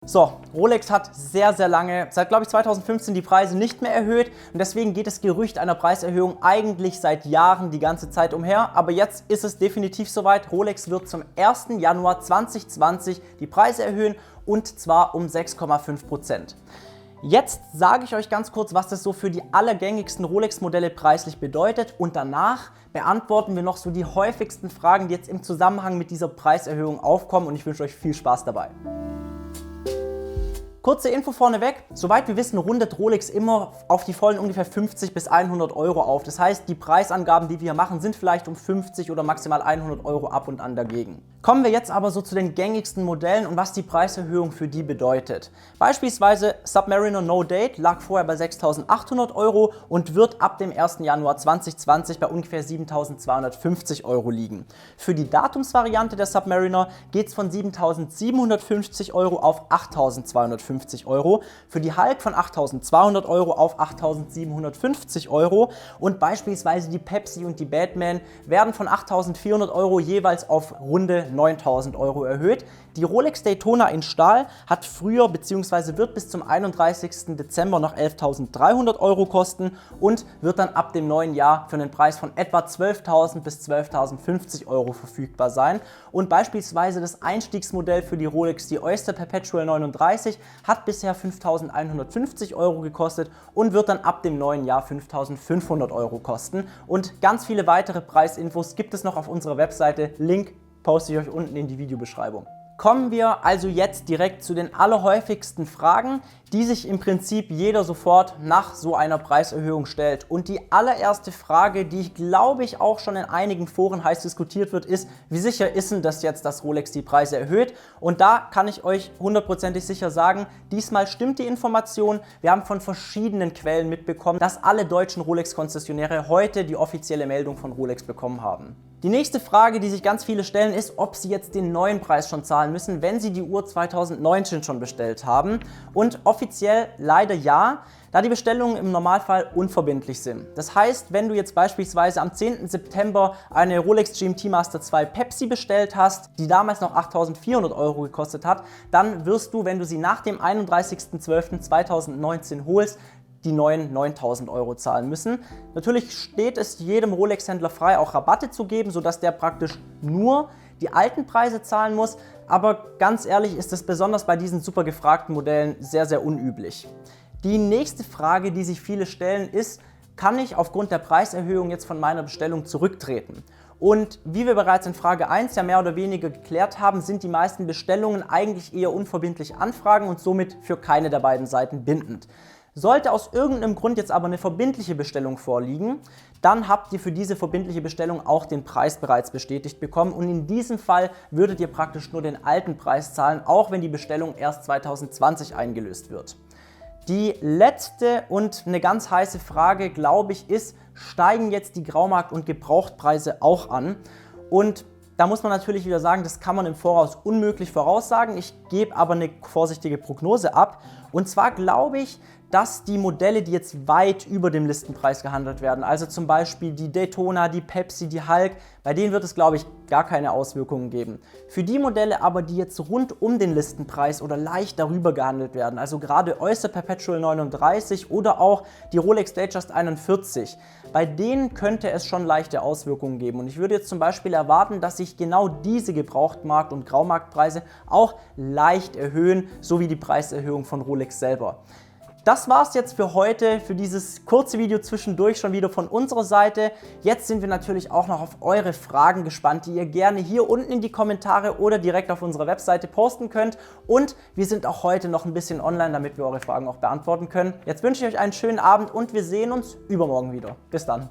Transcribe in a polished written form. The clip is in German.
So, Rolex hat sehr, sehr lange, seit glaube ich 2015, die Preise nicht mehr erhöht und deswegen geht das Gerücht einer Preiserhöhung eigentlich seit Jahren die ganze Zeit umher. Aber jetzt ist es definitiv soweit. Rolex wird zum 1. Januar 2020 die Preise erhöhen und zwar um 6,5%. Jetzt sage ich euch ganz kurz, was das so für die allergängigsten Rolex-Modelle preislich bedeutet und danach beantworten wir noch so die häufigsten Fragen, die jetzt im Zusammenhang mit dieser Preiserhöhung aufkommen und ich wünsche euch viel Spaß dabei. Kurze Info vorneweg, soweit wir wissen, rundet Rolex immer auf die vollen ungefähr 50 bis 100 Euro auf. Das heißt, die Preisangaben, die wir hier machen, sind vielleicht um 50 oder maximal 100 Euro ab und an dagegen. Kommen wir jetzt aber so zu den gängigsten Modellen und was die Preiserhöhung für die bedeutet. Beispielsweise Submariner No Date lag vorher bei 6.800 Euro und wird ab dem 1. Januar 2020 bei ungefähr 7.250 Euro liegen. Für die Datumsvariante der Submariner geht es von 7.750 Euro auf 8.250 Euro, für die Hulk von 8.200 Euro auf 8.750 Euro und beispielsweise die Pepsi und die Batman werden von 8.400 Euro jeweils auf runde 9.000 Euro erhöht. Die Rolex Daytona in Stahl hat früher bzw. wird bis zum 31. Dezember noch 11.300 Euro kosten und wird dann ab dem neuen Jahr für einen Preis von etwa 12.000 bis 12.050 Euro verfügbar sein. Und beispielsweise das Einstiegsmodell für die Rolex, die Oyster Perpetual 39, hat bisher 5.150 Euro gekostet und wird dann ab dem neuen Jahr 5.500 Euro kosten. Und ganz viele weitere Preisinfos gibt es noch auf unserer Webseite. Link poste ich euch unten in die Videobeschreibung. Kommen wir also jetzt direkt zu den allerhäufigsten Fragen, die sich im Prinzip jeder sofort nach so einer Preiserhöhung stellt. Und die allererste Frage, die glaube ich auch schon in einigen Foren heiß diskutiert wird, ist, wie sicher ist denn das jetzt, dass Rolex die Preise erhöht? Und da kann ich euch hundertprozentig sicher sagen, diesmal stimmt die Information. Wir haben von verschiedenen Quellen mitbekommen, dass alle deutschen Rolex-Konzessionäre heute die offizielle Meldung von Rolex bekommen haben. Die nächste Frage, die sich ganz viele stellen, ist, ob sie jetzt den neuen Preis schon zahlen müssen, wenn sie die Uhr 2019 schon bestellt haben. Und offiziell leider ja, da die Bestellungen im Normalfall unverbindlich sind. Das heißt, wenn du jetzt beispielsweise am 10. September eine Rolex GMT Master 2 Pepsi bestellt hast, die damals noch 8.400 Euro gekostet hat, dann wirst du, wenn du sie nach dem 31.12.2019 holst, die neuen 9.000 Euro zahlen müssen. Natürlich steht es jedem Rolex-Händler frei, auch Rabatte zu geben, sodass der praktisch nur die alten Preise zahlen muss. Aber ganz ehrlich ist es besonders bei diesen super gefragten Modellen sehr, sehr unüblich. Die nächste Frage, die sich viele stellen, ist, kann ich aufgrund der Preiserhöhung jetzt von meiner Bestellung zurücktreten? Und wie wir bereits in Frage 1 ja mehr oder weniger geklärt haben, sind die meisten Bestellungen eigentlich eher unverbindliche Anfragen und somit für keine der beiden Seiten bindend. Sollte aus irgendeinem Grund jetzt aber eine verbindliche Bestellung vorliegen, dann habt ihr für diese verbindliche Bestellung auch den Preis bereits bestätigt bekommen und in diesem Fall würdet ihr praktisch nur den alten Preis zahlen, auch wenn die Bestellung erst 2020 eingelöst wird. Die letzte und eine ganz heiße Frage, glaube ich, ist, steigen jetzt die Graumarkt- und Gebrauchtpreise auch an? Und da muss man natürlich wieder sagen, das kann man im Voraus unmöglich voraussagen. Ich gebe aber eine vorsichtige Prognose ab. Und zwar glaube ich, dass die Modelle, die jetzt weit über dem Listenpreis gehandelt werden, also zum Beispiel die Daytona, die Pepsi, die Hulk, bei denen wird es, glaube ich, gar keine Auswirkungen geben. Für die Modelle aber, die jetzt rund um den Listenpreis oder leicht darüber gehandelt werden, also gerade Oyster Perpetual 39 oder auch die Rolex Datejust 41, bei denen könnte es schon leichte Auswirkungen geben. Und ich würde jetzt zum Beispiel erwarten, dass sich genau diese Gebrauchtmarkt- und Graumarktpreise auch leicht erhöhen, so wie die Preiserhöhung von Rolex selber. Das war's jetzt für heute, für dieses kurze Video zwischendurch schon wieder von unserer Seite. Jetzt sind wir natürlich auch noch auf eure Fragen gespannt, die ihr gerne hier unten in die Kommentare oder direkt auf unserer Webseite posten könnt. Und wir sind auch heute noch ein bisschen online, damit wir eure Fragen auch beantworten können. Jetzt wünsche ich euch einen schönen Abend und wir sehen uns übermorgen wieder. Bis dann.